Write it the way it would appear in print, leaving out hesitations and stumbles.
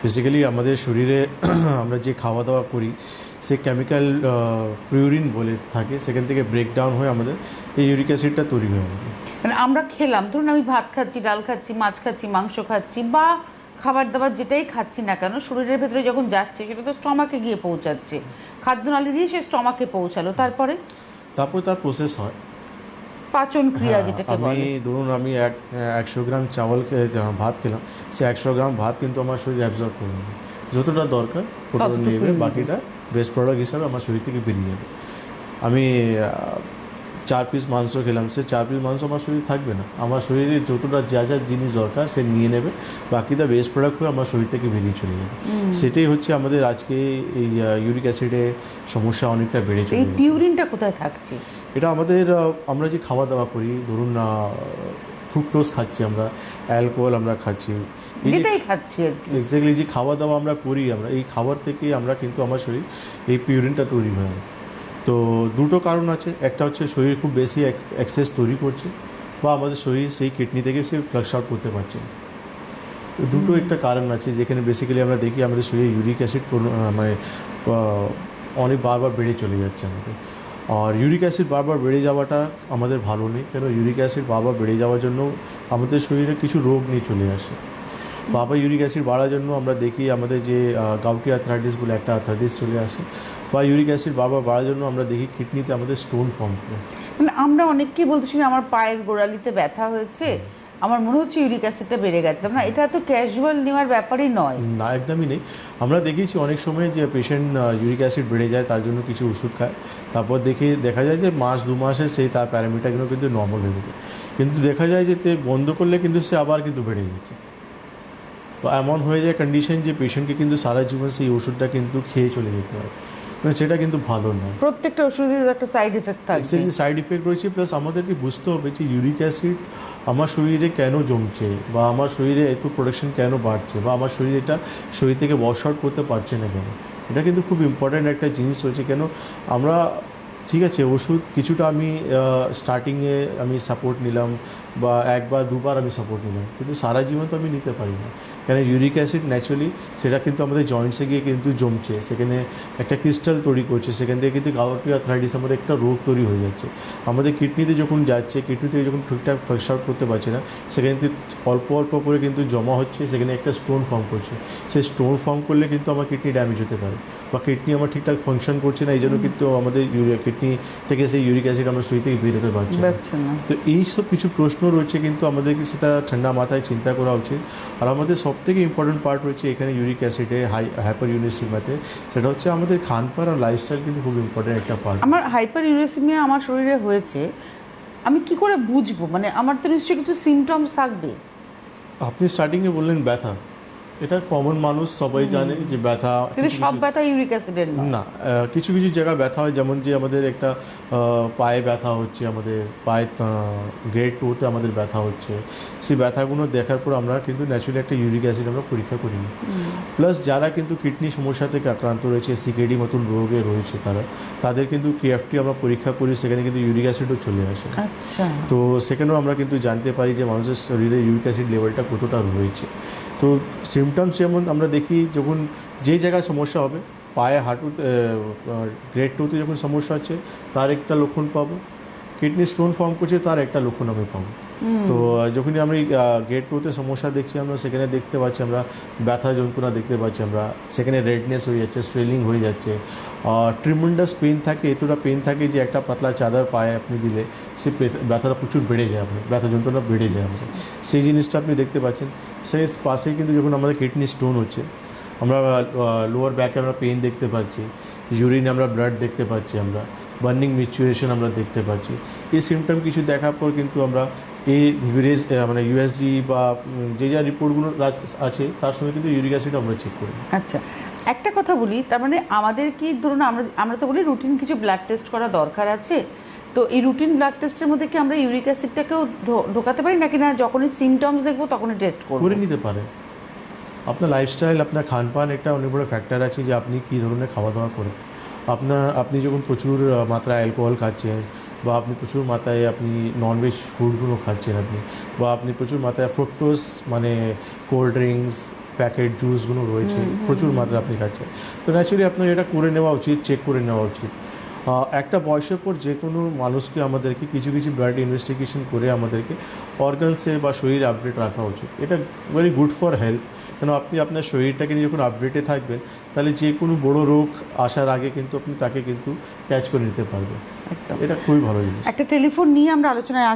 Basically আমাদের শরীরে আমরা যে খাওয়া দাওয়া করি সে কেমিক্যাল পিউরিন বলে থাকে, সেখান থেকে ব্রেকডাউন হয়ে আমাদের এই ইউরিক অ্যাসিডটা তৈরি হয় আমাদের। মানে আমরা খেলাম, ধরুন আমি ভাত খাচ্ছি, ডাল খাচ্ছি, মাছ খাচ্ছি, মাংস খাচ্ছি, বা খাবার দাবার যেটাই খাচ্ছি না কেন, শরীরের ভেতরে যখন যাচ্ছে সেটা তো স্টমাকে গিয়ে পৌঁছাচ্ছে, খাদ্যনালী দিয়ে সে স্টমাকে পৌঁছালো, তারপরে তার প্রসেস হয় পাচন ক্রিয়া হ্যাঁ, যেটাকে আমি বলে। ধরুন আমি 100 গ্রাম ভাত খেলাম, সে 100 গ্রাম ভাত কিন্তু আমার শরীর অ্যাবজর্ব করে নেবে, যতটা দরকার ততটা ততটুকুই নিয়ে নেবে, নেবে। বাকিটা বেস্ট প্রোডাক্ট হিসাবে আমার শরীর থেকে বেরিয়ে যাবে। আমি 4 পিস মাংস খেলাম, সে 4 পিস মাংস আমার শরীর থাকবে না, আমার শরীরে যতটা যা যা জিনিস দরকার সে নিয়ে নেবে, বাকিটা বেস্ট প্রোডাক্ট হয়ে আমার শরীর থেকে বেরিয়ে চলে যাবে। সেটাই হচ্ছে আমাদের আজকে এই ইউরিক অ্যাসিডের সমস্যা অনেকটা বেড়ে চলে এই গেছে। পিউরিনটা কোথায় থাকছে? এটা আমাদের আমরা যে খাওয়া দাওয়া করি, ধরুন ফ্রুক্টোজ খাচ্ছি আমরা, অ্যালকোহল আমরা খাচ্ছি, এই যে যেটাই খাচ্ছি আর কি। এক্স্যাক্টলি যে খাওয়া দাওয়া আমরা করি, আমরা এই খাবার থেকে আমরা কিন্তু আমার শরীর এই পিউরিনটা তৈরি হয়। তো দুটো কারণ আছে, একটা হচ্ছে শরীর খুব বেশি এক্সেস তৈরি করছে, বা আমাদের শরীর সেই কিডনি থেকে সে ফ্লাক্স আউট করতে পারছে না। তো দুটো একটা কারণ আছে যেখানে বেসিক্যালি আমরা দেখি আমাদের শরীরে ইউরিক অ্যাসিড মানে অনেক বারবার বেড়ে চলে যাচ্ছে আমাদের। আর ইউরিক অ্যাসিড বারবার বেড়ে যাওয়াটা আমাদের ভালো নেই, কেন ইউরিক অ্যাসিড বারবার বেড়ে যাওয়ার জন্য আমাদের শরীরে কিছু রোগ নিয়ে চলে আসে। বারবার ইউরিক অ্যাসিড বাড়ার জন্য আমরা দেখি আমাদের যে গাউটি আর্থ্রাইটিস বলে একটা আর্থ্রাইটিস চলে আসে, বা ইউরিক অ্যাসিড বারবার বাড়ার জন্য আমরা দেখি কিডনিতে আমাদের স্টোন ফর্ম করে। মানে আমরা অনেককেই বলতে শুনি আমার পায়ের গোড়ালিতে ব্যথা হয়েছে, আমার মনে হচ্ছে ইউরিক অ্যাসিডটা বেড়ে গেছে। না, এটা তো ক্যাজুয়াল নেওয়ার ব্যাপারই নয়। না, একদমই নেই। আমরা দেখেছি অনেক সময় যে পেশেন্ট ইউরিক অ্যাসিড বেড়ে যায়, তার জন্য কিছু ওষুধ খায়, তারপর দেখা যায় যে মাস 2 মাসে সেই তার প্যারামিটারগুলো কিন্তু নর্মাল হয়ে গেছে, কিন্তু দেখা যায় যে বন্ধ করলে কিন্তু সে আবার কিন্তু বেড়ে যাচ্ছে। তো এমন হয়ে যায় কন্ডিশন যে পেশেন্টকে কিন্তু সারা জীবন সেই ওষুধটা কিন্তু খেয়ে চলে যেতে হয়, মানে সেটা কিন্তু ভালো নয়। প্রত্যেকটা ওষুধের একটা সাইড এফেক্ট থাকে। এক্স্যাক্টলি সাইড ইফেক্ট রয়েছে, প্লাস আমাদেরকে বুঝতে হবে যে ইউরিক অ্যাসিড আমার শরীরে কেন জমছে, বা আমার শরীরে একটু প্রোডাকশন কেন বাড়ছে, বা আমার শরীর এটা শরীর থেকে ওয়াশ আউট করতে পারছে না কেন। এটা কিন্তু খুব ইম্পর্ট্যান্ট একটা জিনিস হয়েছে। কেন আমরা ঠিক আছে ওষুধ কিছুটা আমি স্টার্টিংয়ে আমি সাপোর্ট নিলাম, বা একবার দুবার আমি সাপোর্ট নিলাম, কিন্তু সারা জীবন তো আমি নিতে পারি না, কেন ইউরিক অ্যাসিড ন্যাচুরালি সেটা কিন্তু আমাদের জয়েন্টসে গিয়ে কিন্তু জমছে, সেখানে একটা ক্রিস্টাল তৈরি করছে, সেখান থেকে কিন্তু গাউটি আর্থ্রাইটিস আমাদের একটা রোগ তৈরি হয়ে যাচ্ছে। আমাদের কিডনিতে যখন যাচ্ছে, কিডনি থেকে যখন ঠিকঠাক ফ্লাক্স আউট করতে পারছে না, সেখানে কিন্তু অল্প অল্প করে কিন্তু জমা হচ্ছে, সেখানে একটা স্টোন ফর্ম করছে। সেই স্টোন ফর্ম করলে কিন্তু আমার কিডনি ড্যামেজ হতে পারে, বা কিডনি আমার ঠিকঠাক ফাংশন করছে না, এই জন্য কিন্তু আমাদের কিডনি থেকে সেই ইউরিক অ্যাসিড আমার শরীর থেকে বেরোতে পারছে না। তো এইসব কিছু প্রশ্ন রয়েছে, কিন্তু আমাদেরকে সেটা ঠান্ডা মাথায় চিন্তা করা উচিত। আর আমাদের সবথেকে ইম্পর্টেন্ট পার্ট রয়েছে এখানে ইউরিক অ্যাসিডে হাইপার ইউরিসেমিয়াতে, সেটা হচ্ছে আমাদের খানপান আর লাইফস্টাইল কিন্তু খুব ইম্পর্টেন্ট একটা পার্ট। আমার হাইপার ইউরেসিমিয়া আমার শরীরে হয়েছে, আমি কি করে বুঝবো? মানে আমার তো নিশ্চয়ই কিছু সিমটমস থাকবে। আপনি স্টার্টিংয়ে বললেন ব্যথা, এটা কমন মানুষ সবাই জানে যে ব্যথা, কিন্তু সব ব্যথা ইউরিক অ্যাসিডের নয়। না কিছু কিছু জায়গায় ব্যথা হয়, যেমন যে আমাদের একটা পায়ে ব্যথা হচ্ছে, আমাদের পায়ে গ্রেড 2-তে আমাদের ব্যথা হচ্ছে, সেই ব্যথাগুলো দেখার পর আমরা কিন্তু ন্যাচুরালি একটা ইউরিক অ্যাসিড আমরা পরীক্ষা করি। প্লাস যারা কিন্তু কিডনি সমস্যা থেকে আক্রান্ত রয়েছে, সিকেডি মতন রোগে রয়েছে, তাদের কিন্তু কেএফটি আমরা পরীক্ষা করি, সেখানে কিন্তু ইউরিক অ্যাসিডও চলে আসে। আচ্ছা। তো সেখানেও আমরা কিন্তু জানতে পারি যে মানুষের শরীরে ইউরিক অ্যাসিড লেভেলটা কতটা রয়েছে। তো সিমটমস যেমন আমরা দেখি, যখন যে জায়গায় সমস্যা হবে, পায়ে হাঁটুতে গ্রেড 2-তে যখন সমস্যা হচ্ছে তার একটা লক্ষণ পাবো, কিডনি স্টোন ফর্ম করছে তার একটা লক্ষণ আমি পাবো। তো যখনই আমি গ্রেড 2-তে সমস্যা দেখছি, আমরা সেখানে দেখতে পাচ্ছি আমরা ব্যথা যন্ত্রণা দেখতে পাচ্ছি, আমরা সেখানে রেডনেস হয়ে যাচ্ছে, সোয়েলিং হয়ে যাচ্ছে, ট্রিমেন্ডাস পেন থাকে, এতটা পেন থাকে যে একটা পাতলা চাদর পায়ে আপনি দিলে সে ব্যথাটা প্রচুর বেড়ে যায়, আপনার ব্যথা যন্ত্রণা বেড়ে যায় আমাদের, সেই জিনিসটা আপনি দেখতে পাচ্ছেন। সেই পাশেই কিন্তু যখন আমাদের কিডনি স্টোন হচ্ছে, আমরা লোয়ার ব্যাকে আমরা পেন দেখতে পাচ্ছি, ইউরিনে আমরা ব্লাড দেখতে পাচ্ছি, আমরা বার্নিং মিচুরেশন আমরা দেখতে পাচ্ছি। এই সিমটম কিছু দেখার পর কিন্তু আমরা এই মানে ইউএসজি বা যে যা রিপোর্টগুলো আছে তার সঙ্গে কিন্তু ইউরিক অ্যাসিড আমরা চেক করি। আচ্ছা, একটা কথা বলি, তার মানে আমাদের কি ধরুন আমরা তো বলি রুটিন কিছু ব্লাড টেস্ট করা দরকার আছে, তো এই রুটিন ব্লাড টেস্টের মধ্যে কি আমরা ইউরিক অ্যাসিডটাকেও ঢোকাতে পারি, নাকি না যখনই সিমটমস দেখবো তখনই টেস্ট করে নিতে পারে? আপনার লাইফস্টাইল, আপনার খানপান একটা অনেক বড় ফ্যাক্টর আছে যে আপনি কী ধরনের খাওয়া দাওয়া করেন। আপনি যখন প্রচুর মাত্রায় অ্যালকোহল খাচ্ছেন, বা আপনি প্রচুর মাত্রায় আপনি ননভেজ ফুডগুলো খাচ্ছেন, বা আপনি প্রচুর মাত্রায় ফ্রুক্টোজ মানে কোল্ড ড্রিঙ্কস, প্যাকেট জুসগুলো রয়েছে প্রচুর মাত্রায় আপনি খাচ্ছেন, তো ন্যাচুরালি আপনার এটা করে নেওয়া উচিত, চেক করে নেওয়া উচিত। একটা বয়সের পর যে কোনো মানুষকে আমাদেরকে কিছু কিছু ব্লাড ইনভেস্টিগেশন করে আমাদেরকে অর্গানসে বা শরীরে আপডেট রাখা উচিত। এটা ভেরি গুড ফর হেলথ, কেন আপনি আপনার শরীরটাকে নিয়ে যখন আপডেটে থাকবেন তাহলে যে কোনো বড় রোগ আসার আগে কিন্তু আপনি তাকে কিন্তু ক্যাচ করে নিতে পারবেন। একদম। এটা খুবই ভালো জিনিস। একটা টেলিফোন নিয়ে আমরা আলোচনায়